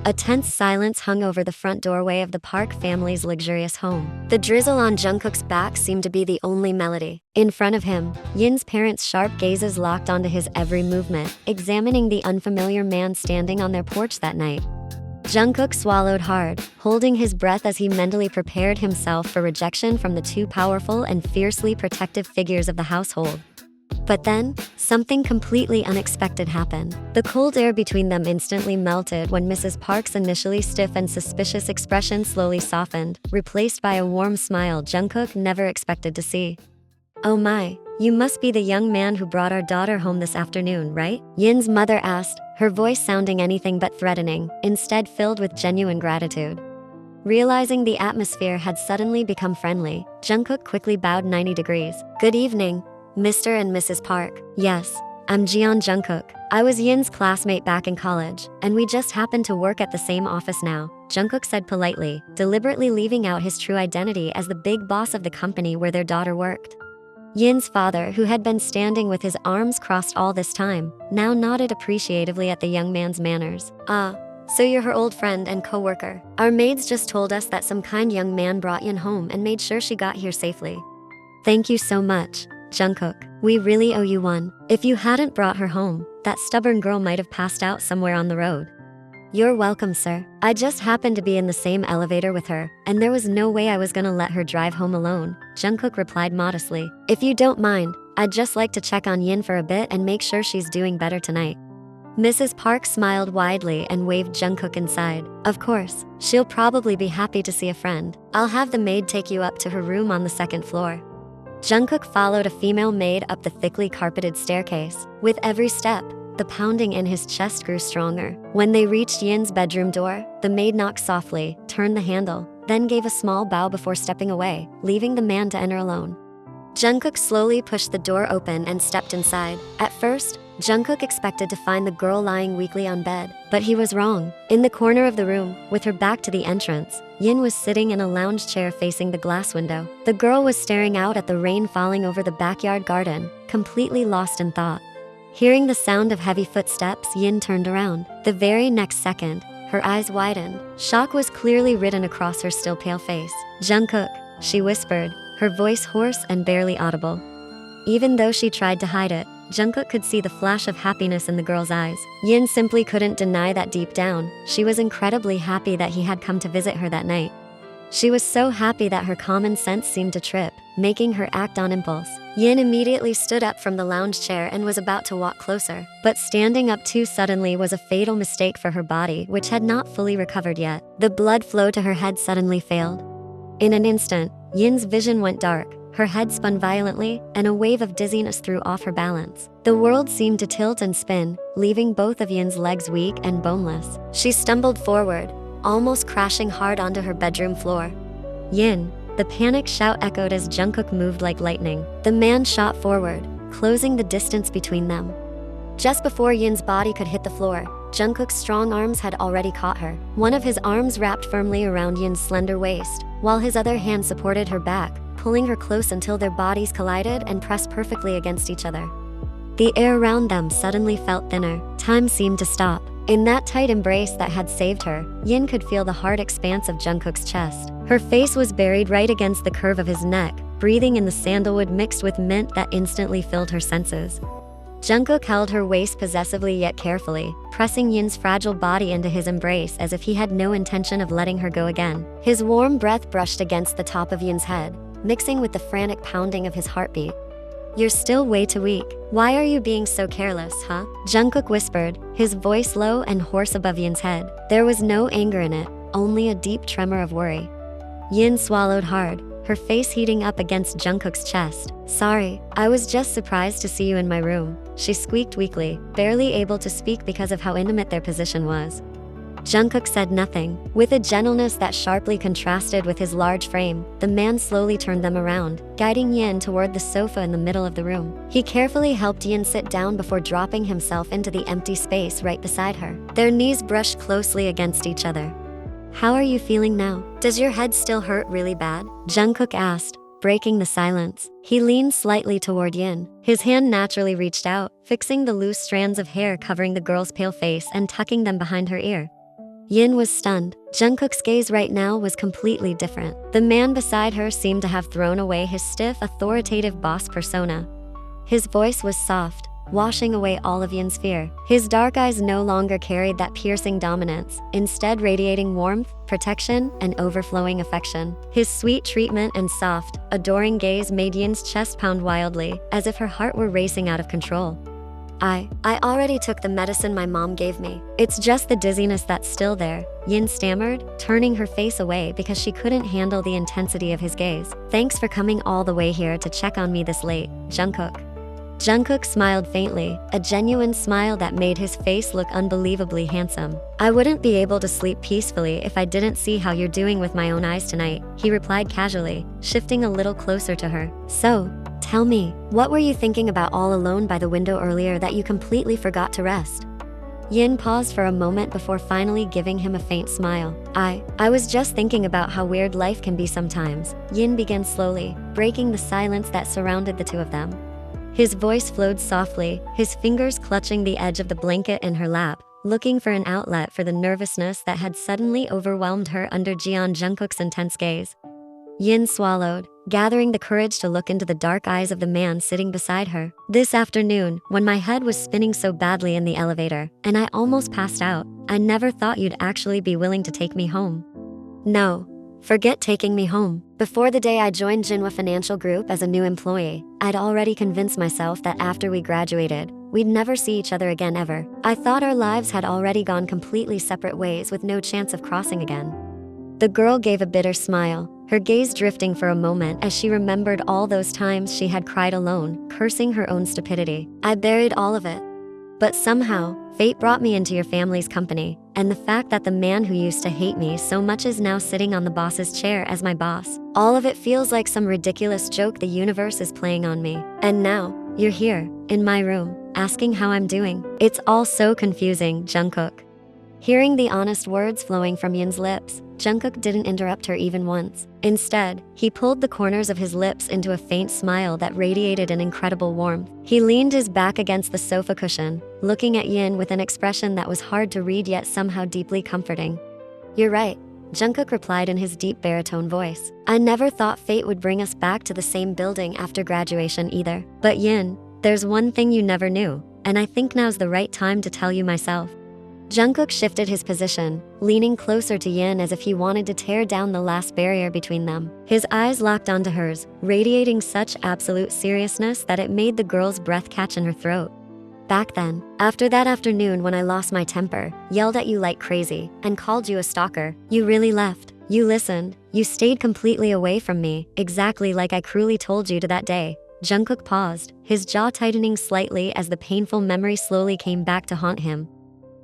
A tense silence hung over the front doorway of the Park family's luxurious home. The drizzle on Jungkook's back seemed to be the only melody. In front of him, Yin's parents' sharp gazes locked onto his every movement, examining the unfamiliar man standing on their porch that night. Jungkook swallowed hard, holding his breath as he mentally prepared himself for rejection from the two powerful and fiercely protective figures of the household. But then, something completely unexpected happened. The cold air between them instantly melted when Mrs. Park's initially stiff and suspicious expression slowly softened, replaced by a warm smile Jungkook never expected to see. "Oh my, you must be the young man who brought our daughter home this afternoon, right?" Yin's mother asked, her voice sounding anything but threatening, instead filled with genuine gratitude. Realizing the atmosphere had suddenly become friendly, Jungkook quickly bowed 90 degrees. "Good evening, Mr. and Mrs. Park. Yes, I'm Jeon Jungkook. I was Yin's classmate back in college, and we just happen to work at the same office now," Jungkook said politely, deliberately leaving out his true identity as the big boss of the company where their daughter worked. Yin's father, who had been standing with his arms crossed all this time, now nodded appreciatively at the young man's manners. "Ah, so you're her old friend and co-worker. Our maids just told us that some kind young man brought Yin home and made sure she got here safely." "Thank you so much, Jungkook. We really owe you one. If you hadn't brought her home, that stubborn girl might have passed out somewhere on the road." "You're welcome, sir. I just happened to be in the same elevator with her, and there was no way I was gonna let her drive home alone," Jungkook replied modestly. "If you don't mind, I'd just like to check on Yin for a bit and make sure she's doing better tonight." Mrs. Park smiled widely and waved Jungkook inside. "Of course, she'll probably be happy to see a friend. I'll have the maid take you up to her room on the second floor." Jungkook followed a female maid up the thickly carpeted staircase. With every step, the pounding in his chest grew stronger. When they reached Yin's bedroom door, the maid knocked softly, turned the handle, then gave a small bow before stepping away, leaving the man to enter alone. Jungkook slowly pushed the door open and stepped inside. At first, Jungkook expected to find the girl lying weakly on bed, but he was wrong. In the corner of the room, with her back to the entrance, Yin was sitting in a lounge chair facing the glass window. The girl was staring out at the rain falling over the backyard garden, completely lost in thought. Hearing the sound of heavy footsteps, Yin turned around. The very next second, her eyes widened. Shock was clearly written across her still pale face. "Jungkook," she whispered, her voice hoarse and barely audible. Even though she tried to hide it, Jungkook could see the flash of happiness in the girl's eyes. Yin simply couldn't deny that deep down, she was incredibly happy that he had come to visit her that night. She was so happy that her common sense seemed to trip, making her act on impulse. Yin immediately stood up from the lounge chair and was about to walk closer. But standing up too suddenly was a fatal mistake for her body, which had not fully recovered yet. The blood flow to her head suddenly failed. In an instant, Yin's vision went dark. Her head spun violently, and a wave of dizziness threw off her balance. The world seemed to tilt and spin, leaving both of Yin's legs weak and boneless. She stumbled forward, almost crashing hard onto her bedroom floor. "Yin!" The panicked shout echoed as Jungkook moved like lightning. The man shot forward, closing the distance between them. Just before Yin's body could hit the floor, Jungkook's strong arms had already caught her. One of his arms wrapped firmly around Yin's slender waist, while his other hand supported her back, pulling her close until their bodies collided and pressed perfectly against each other. The air around them suddenly felt thinner. Time seemed to stop. In that tight embrace that had saved her, Yin could feel the hard expanse of Jungkook's chest. Her face was buried right against the curve of his neck, breathing in the sandalwood mixed with mint that instantly filled her senses. Jungkook held her waist possessively yet carefully, pressing Yin's fragile body into his embrace as if he had no intention of letting her go again. His warm breath brushed against the top of Yin's head, mixing with the frantic pounding of his heartbeat. "You're still way too weak. Why are you being so careless, huh?" Jungkook whispered, his voice low and hoarse above Yin's head. There was no anger in it, only a deep tremor of worry. Yin swallowed hard, her face heating up against Jungkook's chest. "Sorry, I was just surprised to see you in my room," she squeaked weakly, barely able to speak because of how intimate their position was. Jungkook said nothing. With a gentleness that sharply contrasted with his large frame, the man slowly turned them around, guiding Yin toward the sofa in the middle of the room. He carefully helped Yin sit down before dropping himself into the empty space right beside her. Their knees brushed closely against each other. "How are you feeling now? Does your head still hurt really bad?" Jungkook asked, breaking the silence. He leaned slightly toward Yin. His hand naturally reached out, fixing the loose strands of hair covering the girl's pale face and tucking them behind her ear. Yin was stunned. Jungkook's gaze right now was completely different. The man beside her seemed to have thrown away his stiff, authoritative boss persona. His voice was soft, washing away all of Yin's fear. His dark eyes no longer carried that piercing dominance, instead radiating warmth, protection, and overflowing affection. His sweet treatment and soft, adoring gaze made Yin's chest pound wildly, as if her heart were racing out of control. I already took the medicine my mom gave me. It's just the dizziness that's still there, Yin stammered, turning her face away because she couldn't handle the intensity of his gaze. Thanks for coming all the way here to check on me this late, Jungkook. Jungkook smiled faintly, a genuine smile that made his face look unbelievably handsome. I wouldn't be able to sleep peacefully if I didn't see how you're doing with my own eyes tonight, he replied casually, shifting a little closer to her. So, tell me, what were you thinking about all alone by the window earlier that you completely forgot to rest? Yin paused for a moment before finally giving him a faint smile. I was just thinking about how weird life can be sometimes. Yin began slowly, breaking the silence that surrounded the two of them. His voice flowed softly, his fingers clutching the edge of the blanket in her lap, looking for an outlet for the nervousness that had suddenly overwhelmed her under Jungkook's intense gaze. Yin swallowed, gathering the courage to look into the dark eyes of the man sitting beside her. This afternoon, when my head was spinning so badly in the elevator, and I almost passed out, I never thought you'd actually be willing to take me home. No. Forget taking me home. Before the day I joined Jinhua Financial Group as a new employee, I'd already convinced myself that after we graduated, we'd never see each other again ever. I thought our lives had already gone completely separate ways with no chance of crossing again. The girl gave a bitter smile, her gaze drifting for a moment as she remembered all those times she had cried alone, cursing her own stupidity. I buried all of it. But somehow, fate brought me into your family's company, and the fact that the man who used to hate me so much is now sitting on the boss's chair as my boss. All of it feels like some ridiculous joke the universe is playing on me. And now, you're here, in my room, asking how I'm doing. It's all so confusing, Jungkook. Hearing the honest words flowing from Yin's lips, Jungkook didn't interrupt her even once. Instead, he pulled the corners of his lips into a faint smile that radiated an incredible warmth. He leaned his back against the sofa cushion, looking at Yin with an expression that was hard to read yet somehow deeply comforting. You're right, Jungkook replied in his deep baritone voice. I never thought fate would bring us back to the same building after graduation either. But Yin, there's one thing you never knew, and I think now's the right time to tell you myself. Jungkook shifted his position, leaning closer to Yin as if he wanted to tear down the last barrier between them. His eyes locked onto hers, radiating such absolute seriousness that it made the girl's breath catch in her throat. Back then, after that afternoon when I lost my temper, yelled at you like crazy, and called you a stalker, you really left. You listened. You stayed completely away from me, exactly like I cruelly told you to that day. Jungkook paused, his jaw tightening slightly as the painful memory slowly came back to haunt him.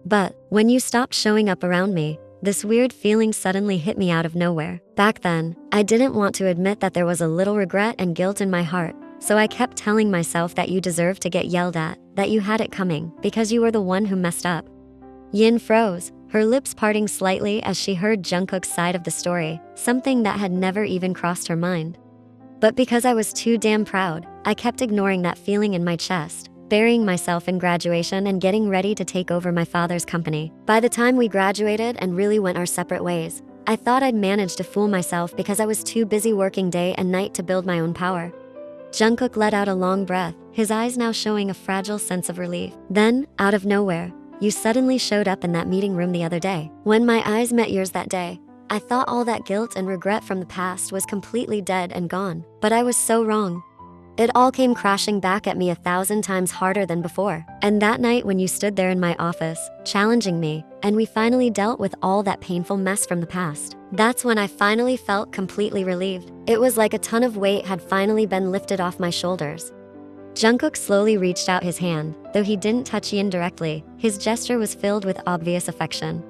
But when you stopped showing up around me, this weird feeling suddenly hit me out of nowhere. Back then, I didn't want to admit that there was a little regret and guilt in my heart, so I kept telling myself that you deserved to get yelled at, that you had it coming, because you were the one who messed up. Yin froze, her lips parting slightly as she heard Jungkook's side of the story, something that had never even crossed her mind. But because I was too damn proud, I kept ignoring that feeling in my chest, burying myself in graduation and getting ready to take over my father's company. By the time we graduated and really went our separate ways, I thought I'd managed to fool myself because I was too busy working day and night to build my own power. Jungkook let out a long breath, his eyes now showing a fragile sense of relief. Then, out of nowhere, you suddenly showed up in that meeting room the other day. When my eyes met yours that day, I thought all that guilt and regret from the past was completely dead and gone. But I was so wrong. It all came crashing back at me 1,000 times harder than before. And that night when you stood there in my office, challenging me, and we finally dealt with all that painful mess from the past, that's when I finally felt completely relieved. It was like a ton of weight had finally been lifted off my shoulders. Jungkook slowly reached out his hand. Though he didn't touch Yin directly, his gesture was filled with obvious affection.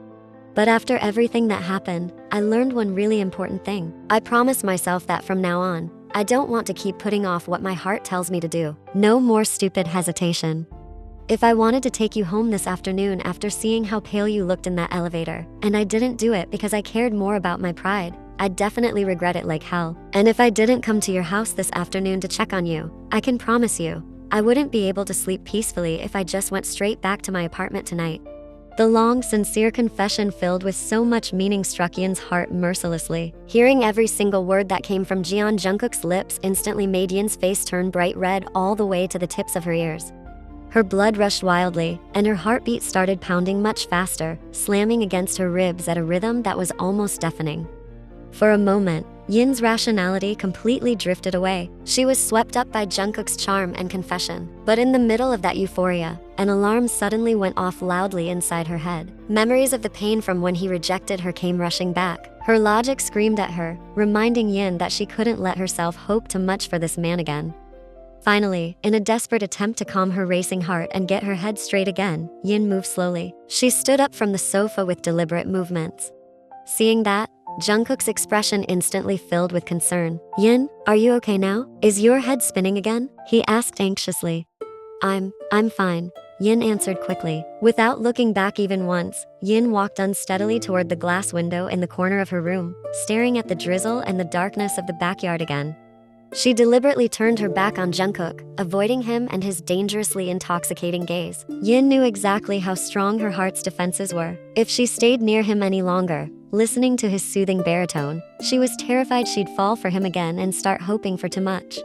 But after everything that happened, I learned one really important thing. I promised myself that from now on, I don't want to keep putting off what my heart tells me to do. No more stupid hesitation. If I wanted to take you home this afternoon after seeing how pale you looked in that elevator, and I didn't do it because I cared more about my pride, I'd definitely regret it like hell. And if I didn't come to your house this afternoon to check on you, I can promise you, I wouldn't be able to sleep peacefully if I just went straight back to my apartment tonight. The long, sincere confession filled with so much meaning struck Yin's heart mercilessly. Hearing every single word that came from Jungkook's lips instantly made Yin's face turn bright red all the way to the tips of her ears. Her blood rushed wildly, and her heartbeat started pounding much faster, slamming against her ribs at a rhythm that was almost deafening. For a moment, Yin's rationality completely drifted away. She was swept up by Jungkook's charm and confession. But in the middle of that euphoria, an alarm suddenly went off loudly inside her head. Memories of the pain from when he rejected her came rushing back. Her logic screamed at her, reminding Yin that she couldn't let herself hope too much for this man again. Finally, in a desperate attempt to calm her racing heart and get her head straight again, Yin moved slowly. She stood up from the sofa with deliberate movements. Seeing that, Jungkook's expression instantly filled with concern. "Yin, are you okay now? Is your head spinning again?" he asked anxiously. I'm fine," Yin answered quickly. Without looking back even once, Yin walked unsteadily toward the glass window in the corner of her room, staring at the drizzle and the darkness of the backyard again. She deliberately turned her back on Jungkook, avoiding him and his dangerously intoxicating gaze. Yin knew exactly how strong her heart's defenses were. If she stayed near him any longer, listening to his soothing baritone, she was terrified she'd fall for him again and start hoping for too much.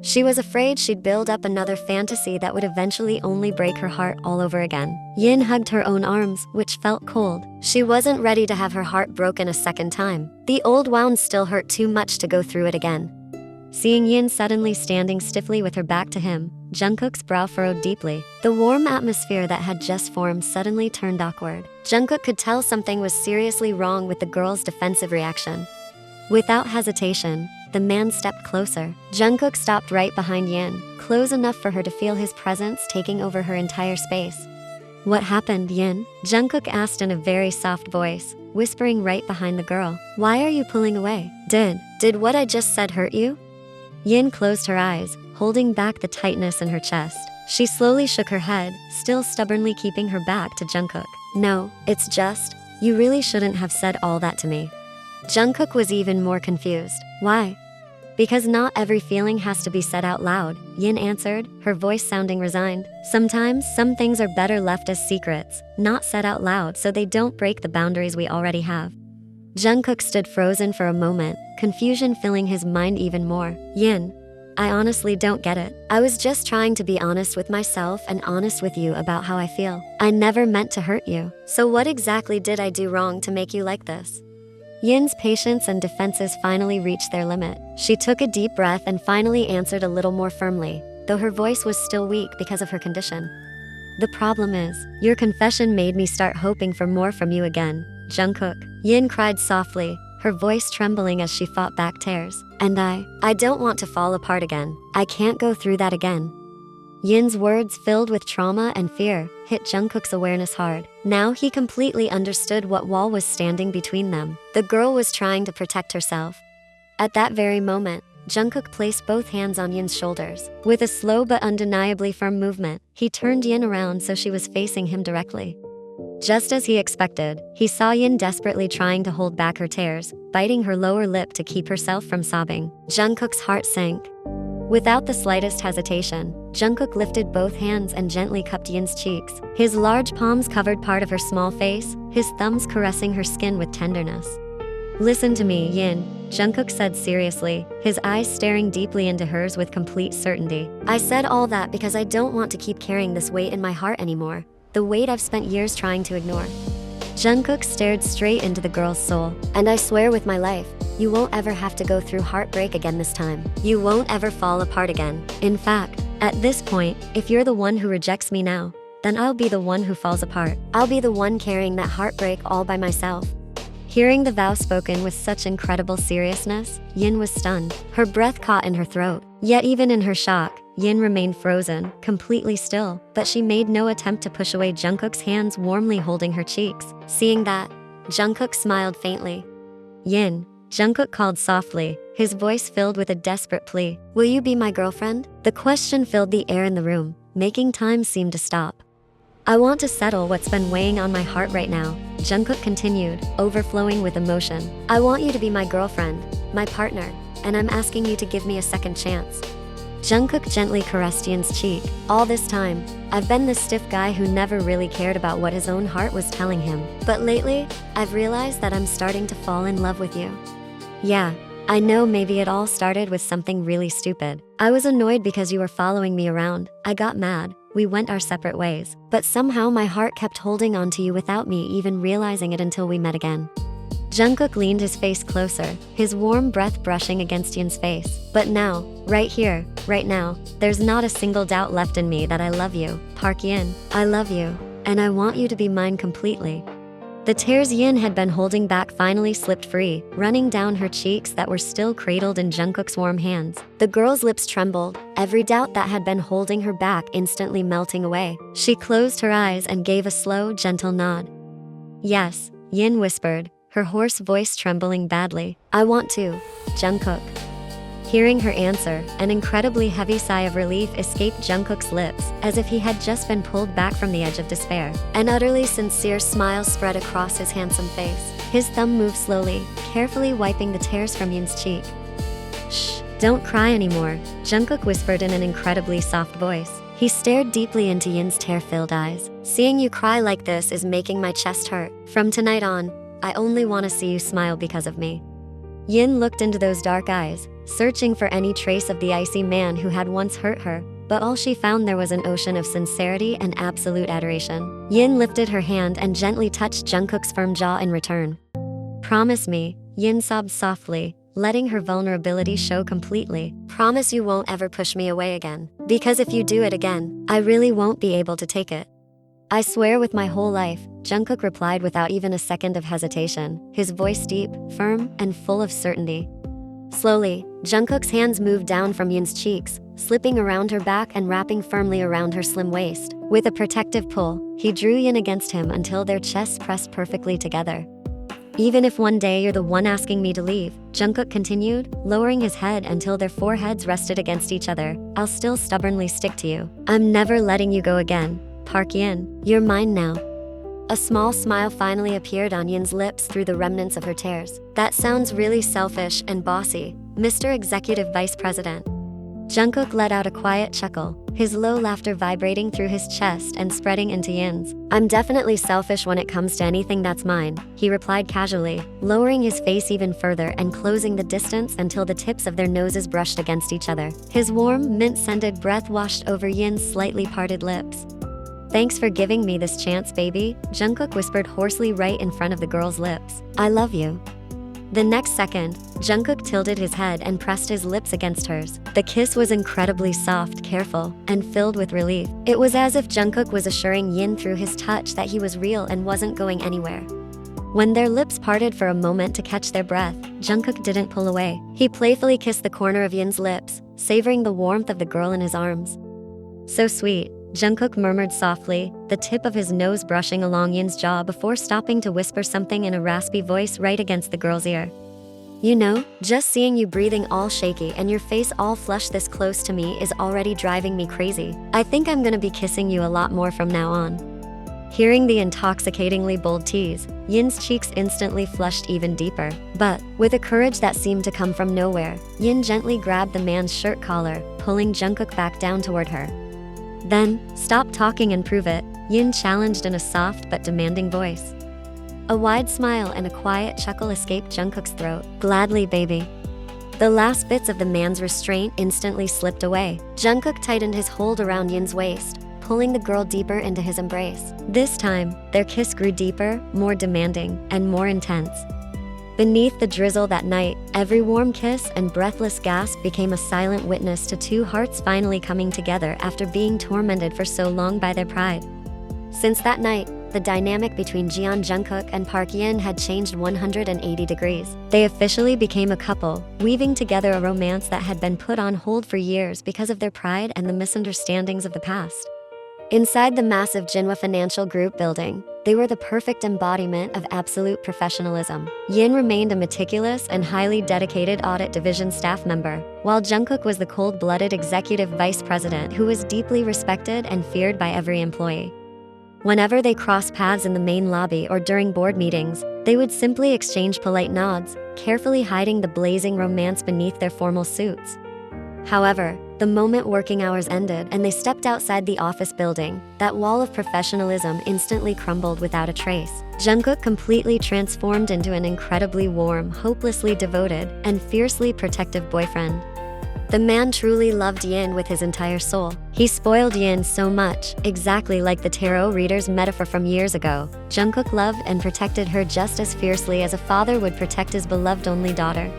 She was afraid she'd build up another fantasy that would eventually only break her heart all over again. Yin hugged her own arms, which felt cold. She wasn't ready to have her heart broken a second time. The old wound still hurt too much to go through it again. Seeing Yin suddenly standing stiffly with her back to him, Jungkook's brow furrowed deeply. The warm atmosphere that had just formed suddenly turned awkward. Jungkook could tell something was seriously wrong with the girl's defensive reaction. Without hesitation, the man stepped closer. Jungkook stopped right behind Yin, close enough for her to feel his presence taking over her entire space. "What happened, Yin?" Jungkook asked in a very soft voice, whispering right behind the girl. "Why are you pulling away? Did what I just said hurt you?" Yin closed her eyes, holding back the tightness in her chest. She slowly shook her head, still stubbornly keeping her back to Jungkook. "No, it's just, you really shouldn't have said all that to me." Jungkook was even more confused. "Why?" "Because not every feeling has to be said out loud," Yin answered, her voice sounding resigned. "Sometimes some things are better left as secrets, not said out loud so they don't break the boundaries we already have." Jungkook stood frozen for a moment, confusion filling his mind even more. "Yin, I honestly don't get it. I was just trying to be honest with myself and honest with you about how I feel. I never meant to hurt you. So what exactly did I do wrong to make you like this?" Yin's patience and defenses finally reached their limit. She took a deep breath and finally answered a little more firmly, though her voice was still weak because of her condition. "The problem is, your confession made me start hoping for more from you again, Jungkook." Yin cried softly, her voice trembling as she fought back tears. "And I don't want to fall apart again. I can't go through that again." Yin's words, filled with trauma and fear, hit Jungkook's awareness hard. Now he completely understood what wall was standing between them. The girl was trying to protect herself. At that very moment, Jungkook placed both hands on Yin's shoulders. With a slow but undeniably firm movement, he turned Yin around so she was facing him directly. Just as he expected, he saw Yin desperately trying to hold back her tears, biting her lower lip to keep herself from sobbing. Jungkook's heart sank. Without the slightest hesitation, Jungkook lifted both hands and gently cupped Yin's cheeks. His large palms covered part of her small face, his thumbs caressing her skin with tenderness. "Listen to me, Yin," Jungkook said seriously, his eyes staring deeply into hers with complete certainty. "I said all that because I don't want to keep carrying this weight in my heart anymore. The weight I've spent years trying to ignore." Jungkook stared straight into the girl's soul. "And I swear with my life, you won't ever have to go through heartbreak again this time. You won't ever fall apart again. In fact, at this point, if you're the one who rejects me now, then I'll be the one who falls apart. I'll be the one carrying that heartbreak all by myself." Hearing the vow spoken with such incredible seriousness, Yin was stunned. Her breath caught in her throat. Yet even in her shock, Yin remained frozen, completely still, but she made no attempt to push away Jungkook's hands warmly holding her cheeks. Seeing that, Jungkook smiled faintly. "Yin," Jungkook called softly, his voice filled with a desperate plea. "Will you be my girlfriend?" The question filled the air in the room, making time seem to stop. "I want to settle what's been weighing on my heart right now," Jungkook continued, overflowing with emotion. "I want you to be my girlfriend, my partner, and I'm asking you to give me a second chance." Jungkook gently caressed Yin's cheek. All this time, I've been this stiff guy who never really cared about what his own heart was telling him. But lately, I've realized that I'm starting to fall in love with you. Yeah, I know maybe it all started with something really stupid. I was annoyed because you were following me around. I got mad. We went our separate ways. But somehow my heart kept holding on to you without me even realizing it until we met again. Jungkook leaned his face closer, his warm breath brushing against Yin's face. But now, right here, right now, there's not a single doubt left in me that I love you, Park Yin. I love you, and I want you to be mine completely. The tears Yin had been holding back finally slipped free, running down her cheeks that were still cradled in Jungkook's warm hands. The girl's lips trembled, every doubt that had been holding her back instantly melting away. She closed her eyes and gave a slow, gentle nod. Yes, Yin whispered, her hoarse voice trembling badly. I want to, Jungkook. Hearing her answer, an incredibly heavy sigh of relief escaped Jungkook's lips, as if he had just been pulled back from the edge of despair. An utterly sincere smile spread across his handsome face. His thumb moved slowly, carefully wiping the tears from Yin's cheek. Shh, don't cry anymore, Jungkook whispered in an incredibly soft voice. He stared deeply into Yin's tear-filled eyes. Seeing you cry like this is making my chest hurt. From tonight on, I only want to see you smile because of me. Yin looked into those dark eyes, searching for any trace of the icy man who had once hurt her, but all she found there was an ocean of sincerity and absolute adoration. Yin lifted her hand and gently touched Jungkook's firm jaw in return. Promise me, Yin sobbed softly, letting her vulnerability show completely. Promise you won't ever push me away again, because if you do it again, I really won't be able to take it. I swear with my whole life, Jungkook replied without even a second of hesitation, his voice deep, firm, and full of certainty. Slowly, Jungkook's hands moved down from Yin's cheeks, slipping around her back and wrapping firmly around her slim waist. With a protective pull, he drew Yin against him until their chests pressed perfectly together. Even if one day you're the one asking me to leave, Jungkook continued, lowering his head until their foreheads rested against each other, I'll still stubbornly stick to you. I'm never letting you go again. Park Yin, you're mine now. A small smile finally appeared on Yin's lips through the remnants of her tears. That sounds really selfish and bossy, Mr. Executive Vice President. Jungkook let out a quiet chuckle, his low laughter vibrating through his chest and spreading into Yin's. I'm definitely selfish when it comes to anything that's mine, he replied casually, lowering his face even further and closing the distance until the tips of their noses brushed against each other. His warm, mint-scented breath washed over Yin's slightly parted lips. Thanks for giving me this chance, baby, Jungkook whispered hoarsely right in front of the girl's lips. I love you. The next second, Jungkook tilted his head and pressed his lips against hers. The kiss was incredibly soft, careful, and filled with relief. It was as if Jungkook was assuring Yin through his touch that he was real and wasn't going anywhere. When their lips parted for a moment to catch their breath, Jungkook didn't pull away. He playfully kissed the corner of Yin's lips, savoring the warmth of the girl in his arms. So sweet, Jungkook murmured softly, the tip of his nose brushing along Yin's jaw before stopping to whisper something in a raspy voice right against the girl's ear. You know, just seeing you breathing all shaky and your face all flushed this close to me is already driving me crazy. I think I'm gonna be kissing you a lot more from now on. Hearing the intoxicatingly bold tease, Yin's cheeks instantly flushed even deeper. But, with a courage that seemed to come from nowhere, Yin gently grabbed the man's shirt collar, pulling Jungkook back down toward her. Then, stop talking and prove it, Yin challenged in a soft but demanding voice. A wide smile and a quiet chuckle escaped Jungkook's throat. Gladly, baby. The last bits of the man's restraint instantly slipped away. Jungkook tightened his hold around Yin's waist, pulling the girl deeper into his embrace. This time, their kiss grew deeper, more demanding, and more intense. Beneath the drizzle that night, every warm kiss and breathless gasp became a silent witness to two hearts finally coming together after being tormented for so long by their pride. Since that night, the dynamic between Jungkook and Park Yin had changed 180 degrees. They officially became a couple, weaving together a romance that had been put on hold for years because of their pride and the misunderstandings of the past. Inside the massive Jinhua Financial Group building, they were the perfect embodiment of absolute professionalism. Yin remained a meticulous and highly dedicated audit division staff member, while Jungkook was the cold-blooded executive vice president who was deeply respected and feared by every employee. Whenever they crossed paths in the main lobby or during board meetings, they would simply exchange polite nods, carefully hiding the blazing romance beneath their formal suits. However, The moment working hours ended and they stepped outside the office building, that wall of professionalism instantly crumbled without a trace. Jungkook completely transformed into an incredibly warm, hopelessly devoted, and fiercely protective boyfriend. The man truly loved Yin with his entire soul. He spoiled Yin so much, exactly like the tarot reader's metaphor from years ago. Jungkook loved and protected her just as fiercely as a father would protect his beloved only daughter.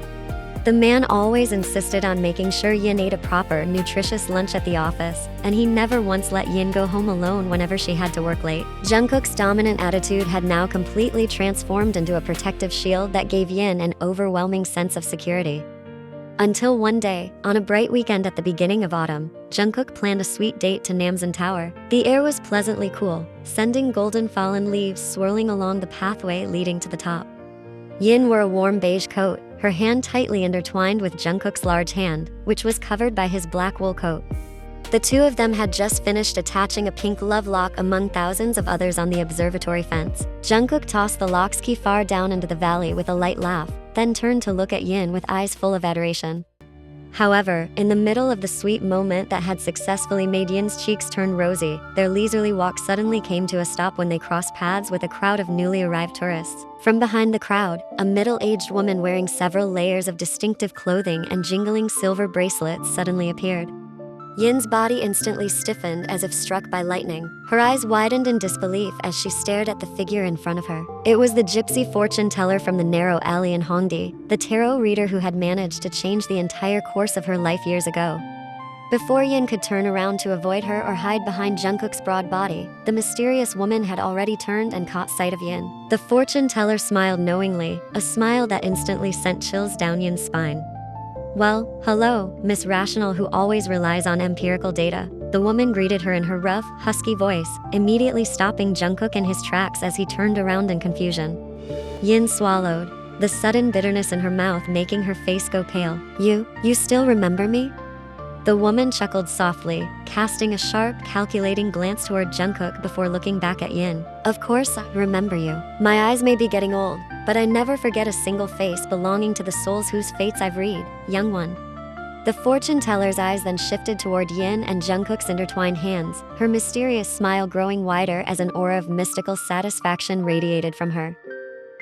The man always insisted on making sure Yin ate a proper, nutritious lunch at the office, and he never once let Yin go home alone whenever she had to work late. Jungkook's dominant attitude had now completely transformed into a protective shield that gave Yin an overwhelming sense of security. Until one day, on a bright weekend at the beginning of autumn, Jungkook planned a sweet date to Namsan Tower. The air was pleasantly cool, sending golden fallen leaves swirling along the pathway leading to the top. Yin wore a warm beige coat, her hand tightly intertwined with Jungkook's large hand, which was covered by his black wool coat. The two of them had just finished attaching a pink love lock among thousands of others on the observatory fence. Jungkook tossed the lock's key far down into the valley with a light laugh, then turned to look at Yin with eyes full of adoration. However, in the middle of the sweet moment that had successfully made Yin's cheeks turn rosy, their leisurely walk suddenly came to a stop when they crossed paths with a crowd of newly arrived tourists. From behind the crowd, a middle-aged woman wearing several layers of distinctive clothing and jingling silver bracelets suddenly appeared. Yin's body instantly stiffened as if struck by lightning. Her eyes widened in disbelief as she stared at the figure in front of her. It was the gypsy fortune teller from the narrow alley in Hongdae, the tarot reader who had managed to change the entire course of her life years ago. Before Yin could turn around to avoid her or hide behind Jungkook's broad body, the mysterious woman had already turned and caught sight of Yin. The fortune teller smiled knowingly, a smile that instantly sent chills down Yin's spine. "Well, hello, Miss Rational who always relies on empirical data." The woman greeted her in her rough, husky voice, immediately stopping Jungkook in his tracks as he turned around in confusion. Yin swallowed, the sudden bitterness in her mouth making her face go pale. You still remember me?" The woman chuckled softly, casting a sharp, calculating glance toward Jungkook before looking back at Yin. "Of course I remember you. My eyes may be getting old, but I never forget a single face belonging to the souls whose fates I've read, young one." The fortune teller's eyes then shifted toward Yin and Jungkook's intertwined hands, her mysterious smile growing wider as an aura of mystical satisfaction radiated from her.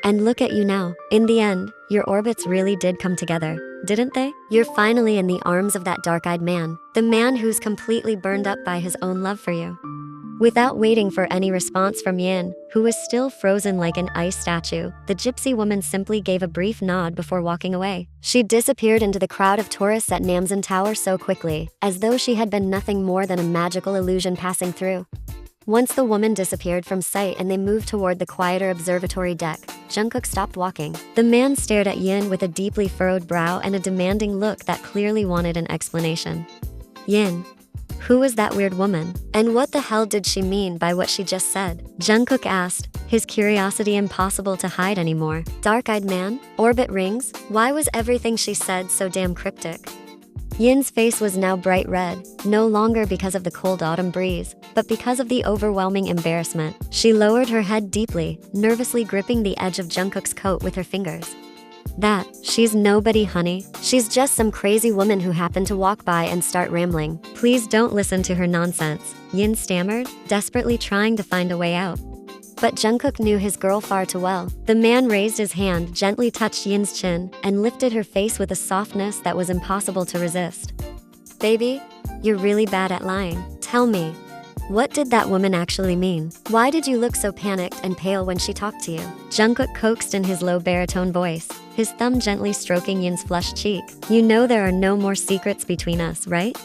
"And look at you now. In the end, your orbits really did come together, didn't they? You're finally in the arms of that dark-eyed man, the man who's completely burned up by his own love for you." Without waiting for any response from Yin, who was still frozen like an ice statue, the gypsy woman simply gave a brief nod before walking away. She disappeared into the crowd of tourists at Namsan Tower so quickly, as though she had been nothing more than a magical illusion passing through. Once the woman disappeared from sight and they moved toward the quieter observatory deck, Jungkook stopped walking. The man stared at Yin with a deeply furrowed brow and a demanding look that clearly wanted an explanation. "Yin, who was that weird woman? And what the hell did she mean by what she just said?" Jungkook asked, his curiosity impossible to hide anymore. Dark-eyed man? Orbit rings? Why was everything she said so damn cryptic? Yin's face was now bright red, no longer because of the cold autumn breeze, but because of the overwhelming embarrassment. She lowered her head deeply, nervously gripping the edge of Jungkook's coat with her fingers. She's nobody, honey. She's just some crazy woman who happened to walk by and start rambling. Please don't listen to her nonsense," Yin stammered, desperately trying to find a way out. But Jungkook knew his girl far too well. The man raised his hand, gently touched Yin's chin, and lifted her face with a softness that was impossible to resist. "Baby, you're really bad at lying. Tell me, what did that woman actually mean? Why did you look so panicked and pale when she talked to you?" Jungkook coaxed in his low baritone voice, his thumb gently stroking Yin's flushed cheek. "You know there are no more secrets between us, right?"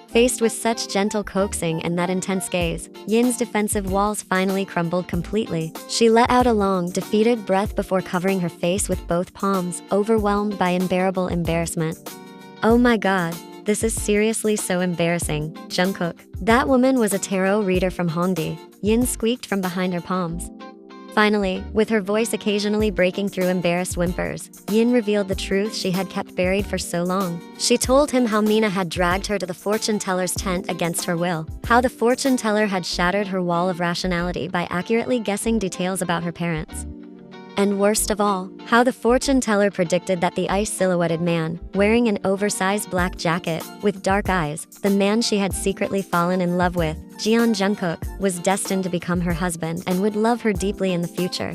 Faced with such gentle coaxing and that intense gaze, Yin's defensive walls finally crumbled completely. She let out a long, defeated breath before covering her face with both palms, overwhelmed by unbearable embarrassment. "Oh my god, this is seriously so embarrassing, Jungkook. That woman was a tarot reader from Hongdae," Yin squeaked from behind her palms. Finally, with her voice occasionally breaking through embarrassed whimpers, Yin revealed the truth she had kept buried for so long. She told him how Mina had dragged her to the fortune teller's tent against her will, how the fortune teller had shattered her wall of rationality by accurately guessing details about her parents. And worst of all, how the fortune teller predicted that the ice-silhouetted man, wearing an oversized black jacket, with dark eyes, the man she had secretly fallen in love with, Jungkook, was destined to become her husband and would love her deeply in the future.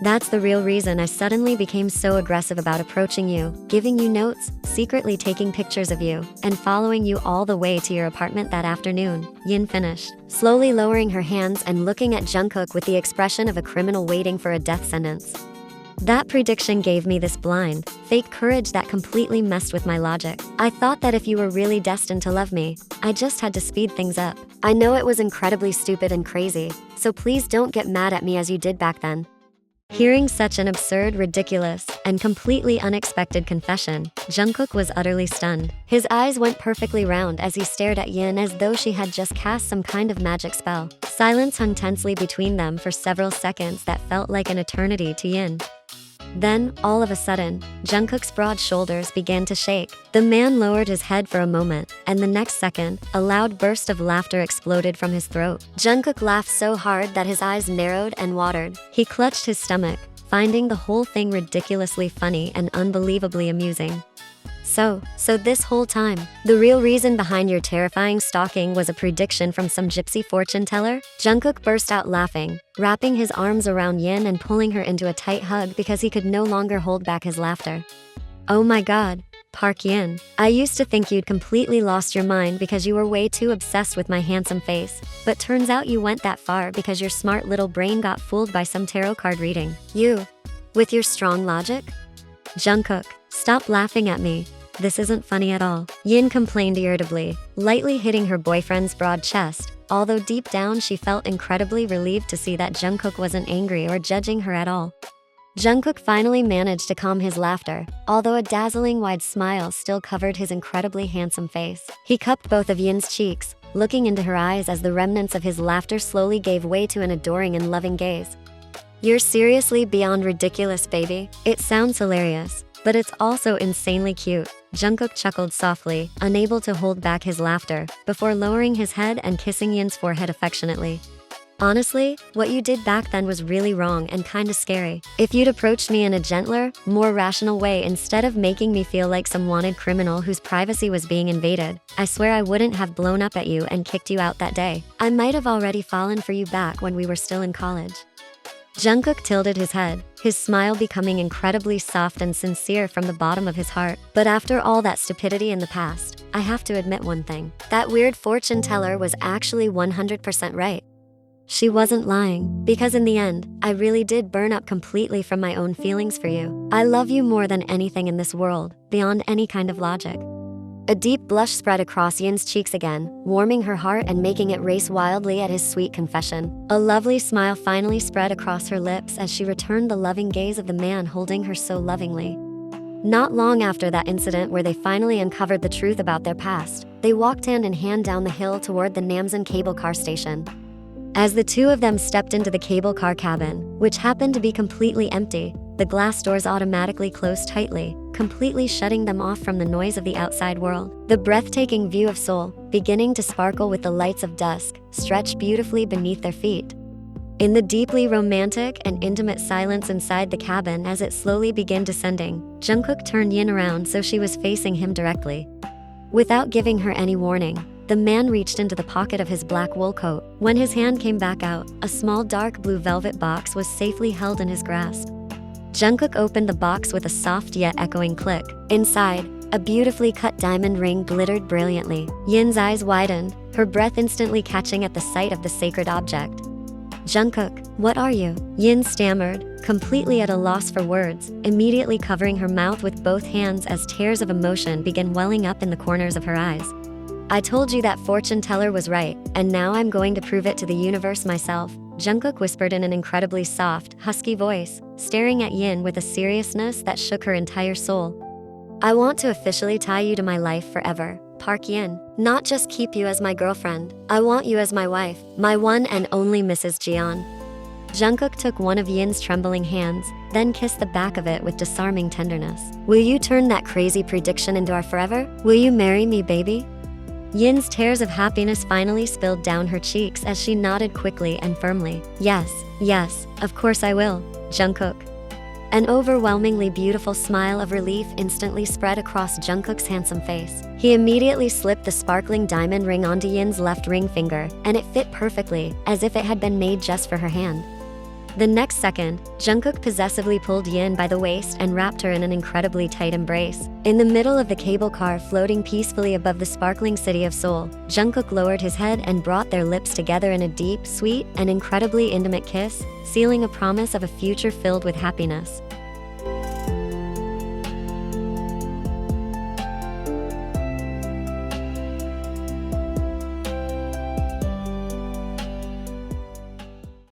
That's the real reason I suddenly became so aggressive about approaching you, giving you notes, secretly taking pictures of you, and following you all the way to your apartment that afternoon, Yin finished, slowly lowering her hands and looking at Jungkook with the expression of a criminal waiting for a death sentence. That prediction gave me this blind, fake courage that completely messed with my logic. I thought that if you were really destined to love me, I just had to speed things up. I know it was incredibly stupid and crazy, so please don't get mad at me as you did back then. Hearing such an absurd, ridiculous, and completely unexpected confession, Jungkook was utterly stunned. His eyes went perfectly round as he stared at Yin as though she had just cast some kind of magic spell. Silence hung tensely between them for several seconds that felt like an eternity to Yin. Then, all of a sudden, Jungkook's broad shoulders began to shake. The man lowered his head for a moment, and the next second, a loud burst of laughter exploded from his throat. Jungkook laughed so hard that his eyes narrowed and watered. He clutched his stomach, finding the whole thing ridiculously funny and unbelievably amusing. So this whole time, the real reason behind your terrifying stalking was a prediction from some gypsy fortune teller? Jungkook burst out laughing, wrapping his arms around Yin and pulling her into a tight hug because he could no longer hold back his laughter. Oh my god, Park Yin. I used to think you'd completely lost your mind because you were way too obsessed with my handsome face, but turns out you went that far because your smart little brain got fooled by some tarot card reading. You, with your strong logic? Jungkook, stop laughing at me. This isn't funny at all, Yin complained irritably, lightly hitting her boyfriend's broad chest, although deep down she felt incredibly relieved to see that Jungkook wasn't angry or judging her at all. Jungkook finally managed to calm his laughter, although a dazzling wide smile still covered his incredibly handsome face. He cupped both of Yin's cheeks, looking into her eyes as the remnants of his laughter slowly gave way to an adoring and loving gaze. You're seriously beyond ridiculous, baby. It sounds hilarious, but it's also insanely cute. Jungkook chuckled softly, unable to hold back his laughter, before lowering his head and kissing Yin's forehead affectionately. Honestly, what you did back then was really wrong and kinda scary. If you'd approached me in a gentler, more rational way instead of making me feel like some wanted criminal whose privacy was being invaded, I swear I wouldn't have blown up at you and kicked you out that day. I might have already fallen for you back when we were still in college. Jungkook tilted his head, his smile becoming incredibly soft and sincere from the bottom of his heart. But after all that stupidity in the past, I have to admit one thing. That weird fortune teller was actually 100% right. She wasn't lying, because in the end, I really did burn up completely from my own feelings for you. I love you more than anything in this world, beyond any kind of logic. A deep blush spread across Yin's cheeks again, warming her heart and making it race wildly at his sweet confession. A lovely smile finally spread across her lips as she returned the loving gaze of the man holding her so lovingly. Not long after that incident where they finally uncovered the truth about their past, they walked hand in hand down the hill toward the Namsan cable car station. As the two of them stepped into the cable car cabin, which happened to be completely empty, the glass doors automatically closed tightly, completely shutting them off from the noise of the outside world. The breathtaking view of Seoul, beginning to sparkle with the lights of dusk, stretched beautifully beneath their feet. In the deeply romantic and intimate silence inside the cabin as it slowly began descending, Jungkook turned Yin around so she was facing him directly. Without giving her any warning, the man reached into the pocket of his black wool coat. When his hand came back out, a small dark blue velvet box was safely held in his grasp. Jungkook opened the box with a soft yet echoing click. Inside, a beautifully cut diamond ring glittered brilliantly. Yin's eyes widened, her breath instantly catching at the sight of the sacred object. Jungkook, what are you? Yin stammered, completely at a loss for words, immediately covering her mouth with both hands as tears of emotion began welling up in the corners of her eyes. I told you that fortune teller was right, and now I'm going to prove it to the universe myself, Jungkook whispered in an incredibly soft, husky voice, staring at Yin with a seriousness that shook her entire soul. I want to officially tie you to my life forever, Park Yin. Not just keep you as my girlfriend, I want you as my wife, my one and only Mrs. Jian. Jungkook took one of Yin's trembling hands, then kissed the back of it with disarming tenderness. Will you turn that crazy prediction into our forever? Will you marry me, baby? Yin's tears of happiness finally spilled down her cheeks as she nodded quickly and firmly. Yes, of course I will, Jungkook. An overwhelmingly beautiful smile of relief instantly spread across Jungkook's handsome face. He immediately slipped the sparkling diamond ring onto Yin's left ring finger, and it fit perfectly, as if it had been made just for her hand. The next second, Jungkook possessively pulled Yin by the waist and wrapped her in an incredibly tight embrace. In the middle of the cable car floating peacefully above the sparkling city of Seoul, Jungkook lowered his head and brought their lips together in a deep, sweet, and incredibly intimate kiss, sealing a promise of a future filled with happiness.